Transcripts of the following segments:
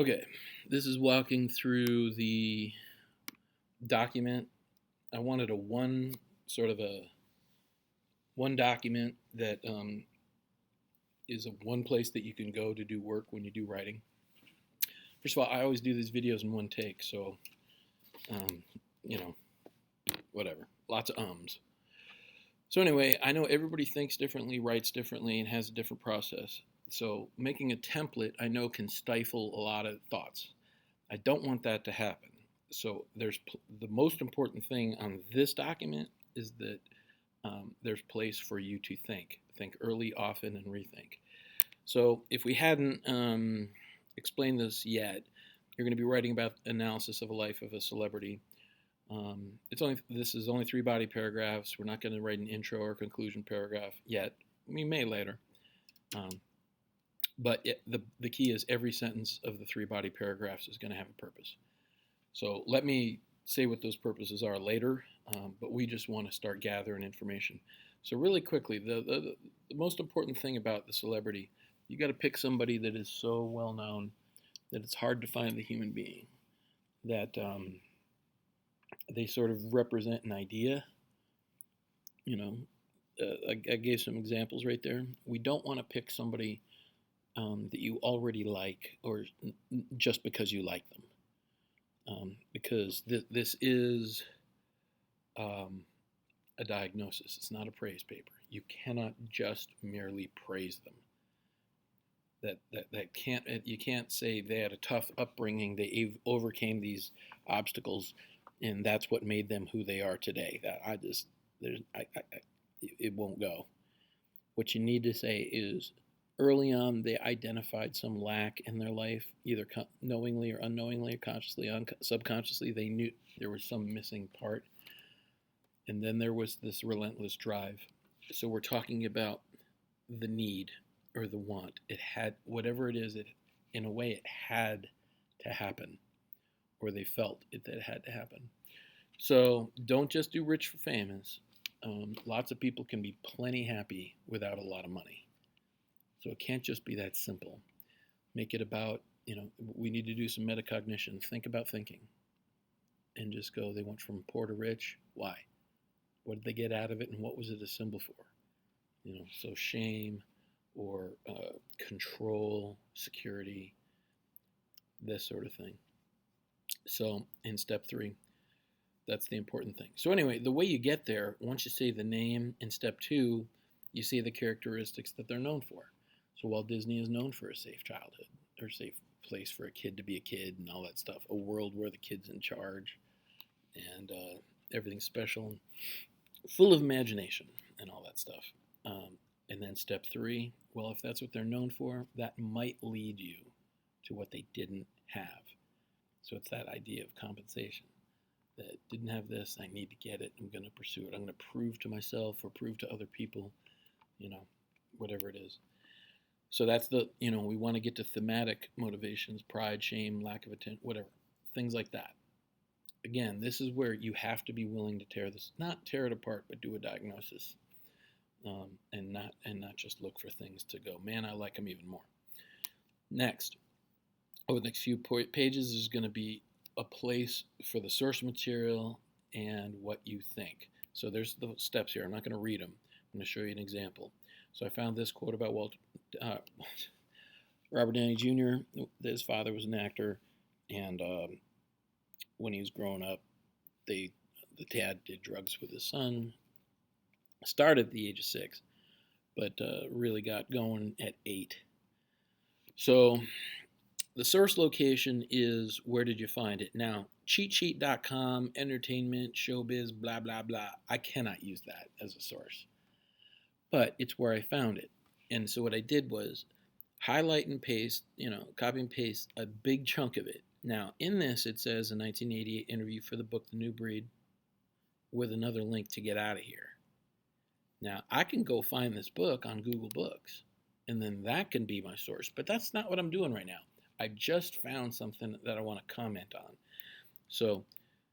Okay, this is walking through the document. I wanted a one sort of a one document that is a one place that you can go to do work when you do writing. First of all, I always do these videos in one take, so um, you know, whatever. Lots of ums. So anyway, I know everybody thinks differently, writes differently, and has a different process. So making a template, I know, can stifle a lot of thoughts. I don't want that to happen. So the most important thing on this document is that there's place for you to think early, often, and rethink. So if we hadn't explained this yet, you're going to be writing about analysis of a life of a celebrity. This is only 3 body paragraphs. We're not going to write an intro or conclusion paragraph yet. We may later. Um, but the key is every sentence of the 3 body paragraphs is going to have a purpose. So let me say what those purposes are later, but we just want to start gathering information. So really quickly, the most important thing about the celebrity, you got to pick somebody that is so well known that it's hard to find the human being, that they sort of represent an idea. You know, I gave some examples right there. We don't want to pick somebody that you already like, or just because you like them. Because this is a diagnosis. It's not a praise paper. You cannot just merely praise them. That can't, you can't say they had a tough upbringing. They overcame these obstacles, and that's what made them who they are today. That I just there's it won't go. What you need to say is, early on they identified some lack in their life, either knowingly or unknowingly, or consciously, subconsciously. They knew there was some missing part, and then there was this relentless drive. So we're talking about the need or the want. It had, whatever it is, it, in a way, it had to happen, or they felt it that it had to happen. So don't just do rich for famous. Lots of people can be plenty happy without a lot of money. So it can't just be that simple. Make it about, we need to do some metacognition. Think about thinking. And just go, they went from poor to rich. Why? What did they get out of it, and what was it a symbol for? So shame or control, security, this sort of thing. So in step 3, that's the important thing. So anyway, the way you get there, once you say the name, in step 2, you say the characteristics that they're known for. So Walt Disney is known for a safe childhood, or safe place for a kid to be a kid and all that stuff. A world where the kid's in charge, and everything's special and full of imagination and all that stuff. And then step 3, well, if that's what they're known for, that might lead you to what they didn't have. So it's that idea of compensation. That didn't have this, I need to get it, I'm going to pursue it. I'm going to prove to myself or prove to other people, whatever it is. So that's we want to get to thematic motivations, pride, shame, lack of attention, whatever, things like that. Again, this is where you have to be willing to not tear it apart, but do a diagnosis, and not just look for things to go, man, I like them even more. Next, over the next few pages is going to be a place for the source material and what you think. So there's the steps here. I'm not going to read them. I'm going to show you an example. So I found this quote about Robert Downey Jr. His father was an actor, and when he was growing up, the dad did drugs with his son. Started at the age of 6, but really got going at 8. So the source location is, where did you find it? Now, cheatsheet.com, entertainment, showbiz, blah, blah, blah. I cannot use that as a source. But it's where I found it. And so what I did was highlight and paste, copy and paste a big chunk of it. Now, in this, it says a 1988 interview for the book The New Breed, with another link to get out of here. Now, I can go find this book on Google Books, and then that can be my source. But that's not what I'm doing right now. I just found something that I want to comment on. So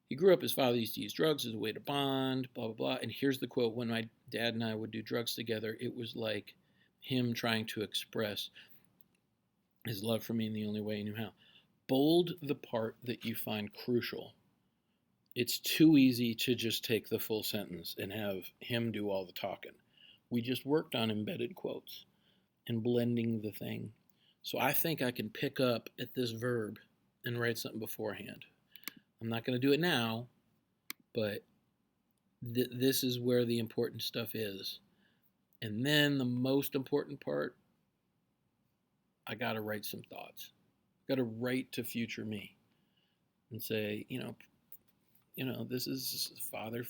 he grew up, his father used to use drugs as a way to bond, blah, blah, blah. And here's the quote: when my dad and I would do drugs together, it was like him trying to express his love for me in the only way he knew how. bold the part that you find crucial. It's too easy to just take the full sentence and have him do all the talking. We just worked on embedded quotes and blending the thing. So I think I can pick up at this verb and write something beforehand. I'm not going to do it now, but this is where the important stuff is. And then the most important part, I got to write some thoughts. I got to write to future me and say, this is a father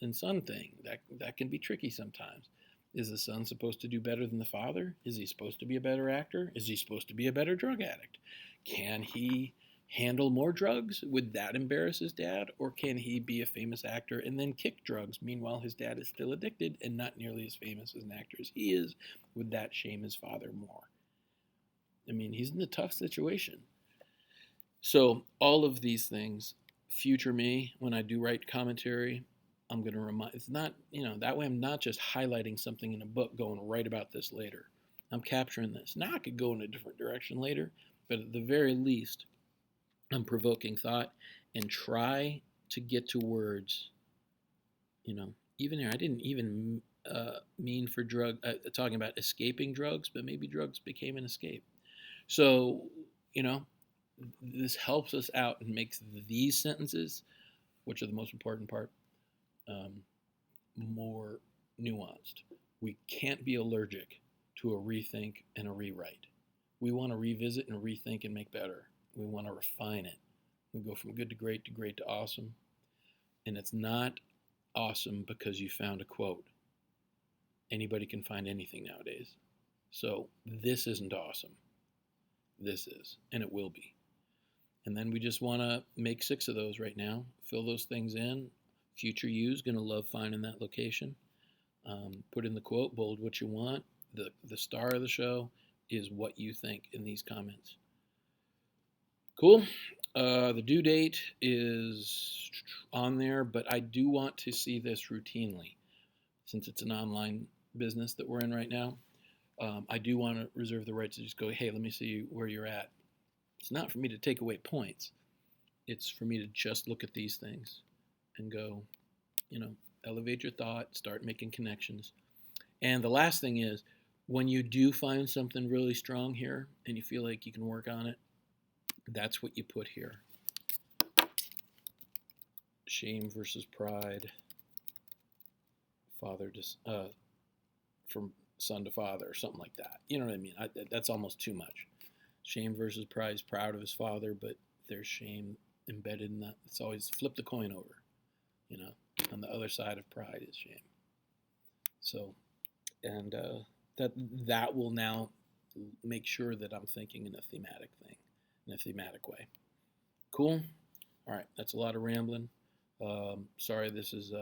and son thing. That can be tricky sometimes. Is the son supposed to do better than the father? Is he supposed to be a better actor? Is he supposed to be a better drug addict? Can he handle more drugs? Would that embarrass his dad? Or can he be a famous actor and then kick drugs? Meanwhile, his dad is still addicted and not nearly as famous as an actor as he is. Would that shame his father more? I mean, he's in a tough situation. So all of these things, future me, when I do write commentary, I'm going to remind, it's not, that way I'm not just highlighting something in a book going write about this later. I'm capturing this. Now I could go in a different direction later, but at the very least, I'm provoking thought and try to get to words, even here, I didn't even mean for talking about escaping drugs, but maybe drugs became an escape. So, this helps us out and makes these sentences, which are the most important part, more nuanced. We can't be allergic to a rethink and a rewrite. We want to revisit and rethink and make better. We want to refine it. We go from good to great to awesome. And it's not awesome because you found a quote. Anybody can find anything nowadays. So this isn't awesome. This is, and it will be. And then we just want to make 6 of those right now. Fill those things in. Future you's going to love finding that location. Put in the quote, bold what you want. The star of the show is what you think in these comments. Cool. The due date is on there, but I do want to see this routinely. Since it's an online business that we're in right now, I do want to reserve the right to just go, hey, let me see where you're at. It's not for me to take away points. It's for me to just look at these things and go, elevate your thought, start making connections. And the last thing is, when you do find something really strong here and you feel like you can work on it, that's what you put here. Shame versus pride. Father from son to father, or something like that. You know what I mean? That's almost too much. Shame versus pride. Is proud of his father, but there's shame embedded in that. It's always flip the coin over. On the other side of pride is shame. So, and that will now make sure that I'm thinking in a thematic way. Cool. All right, that's a lot of rambling. Sorry, this is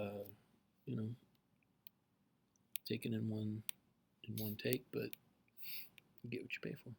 taken in one take, but you get what you pay for.